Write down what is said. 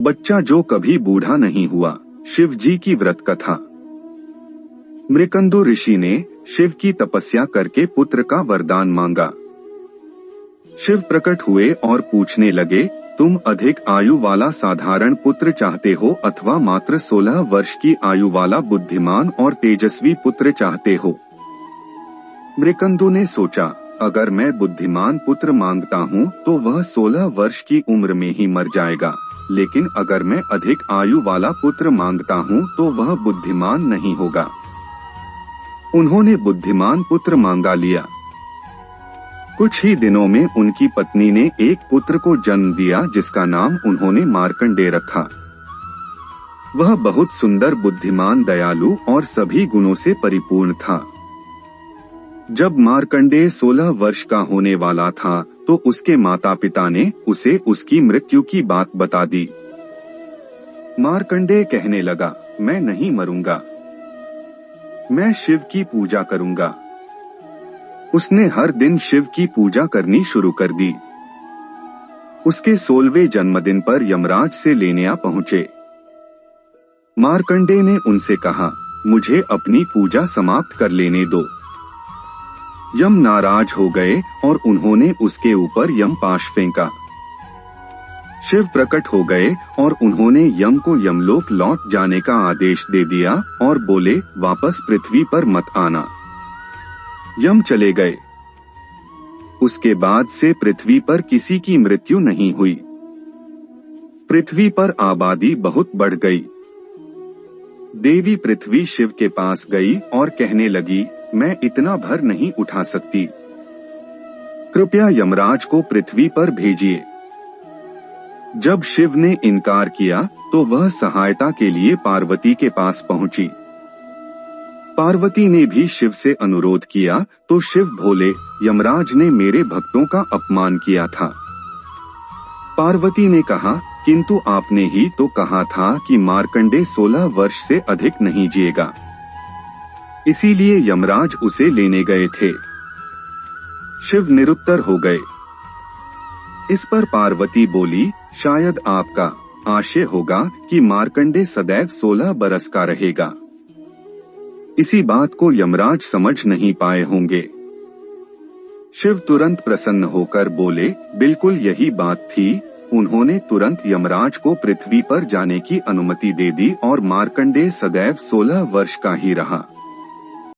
बच्चा जो कभी बूढ़ा नहीं हुआ। शिव जी की व्रत कथा। मृकंदु ऋषि ने शिव की तपस्या करके पुत्र का वरदान मांगा। शिव प्रकट हुए और पूछने लगे, तुम अधिक आयु वाला साधारण पुत्र चाहते हो अथवा मात्र 16 वर्ष की आयु वाला बुद्धिमान और तेजस्वी पुत्र चाहते हो? मृकंदु ने सोचा, अगर मैं बुद्धिमान पुत्र मांगता हूँ तो वह 16 वर्ष की उम्र में ही मर जाएगा, लेकिन अगर मैं अधिक आयु वाला पुत्र मांगता हूँ तो वह बुद्धिमान नहीं होगा। उन्होंने बुद्धिमान पुत्र मांगा लिया। कुछ ही दिनों में उनकी पत्नी ने एक पुत्र को जन्म दिया जिसका नाम उन्होंने मार्कंडेय रखा। वह बहुत सुंदर, बुद्धिमान, दयालु और सभी गुणों से परिपूर्ण था। जब मार्कंडेय 16 वर्ष का होने वाला था तो उसके माता पिता ने उसे उसकी मृत्यु की बात बता दी। मार्कंडेय कहने लगा, मैं नहीं मरूंगा, मैं शिव की पूजा करूंगा। उसने हर दिन शिव की पूजा करनी शुरू कर दी। उसके 16वें जन्मदिन पर यमराज से लेने आ पहुंचे। मार्कंडेय ने उनसे कहा, मुझे अपनी पूजा समाप्त कर लेने दो। यम नाराज हो गए और उन्होंने उसके ऊपर यमपाश फेंका। शिव प्रकट हो गए और उन्होंने यम को यमलोक लौट जाने का आदेश दे दिया और बोले, वापस पृथ्वी पर मत आना। यम चले गए। उसके बाद से पृथ्वी पर किसी की मृत्यु नहीं हुई। पृथ्वी पर आबादी बहुत बढ़ गई। देवी पृथ्वी शिव के पास गई और कहने लगी, मैं इतना भर नहीं उठा सकती, कृपया यमराज को पृथ्वी पर भेजिए। जब शिव ने इनकार किया तो वह सहायता के लिए पार्वती के पास पहुंची। पार्वती ने भी शिव से अनुरोध किया तो शिव बोले, यमराज ने मेरे भक्तों का अपमान किया था। पार्वती ने कहा, किंतु आपने ही तो कहा था कि मार्कंडेय 16 वर्ष से अधिक नहीं जिएगा, इसीलिए यमराज उसे लेने गए थे। शिव निरुत्तर हो गए। इस पर पार्वती बोली, शायद आपका आशय होगा कि मार्कंडेय सदैव 16 बरस का रहेगा। इसी बात को यमराज समझ नहीं पाए होंगे। शिव तुरंत प्रसन्न होकर बोले, बिल्कुल यही बात थी। उन्होंने तुरंत यमराज को पृथ्वी पर जाने की अनुमति दे दी और मार्कंडेय सदैव 16 वर्ष का ही रहा।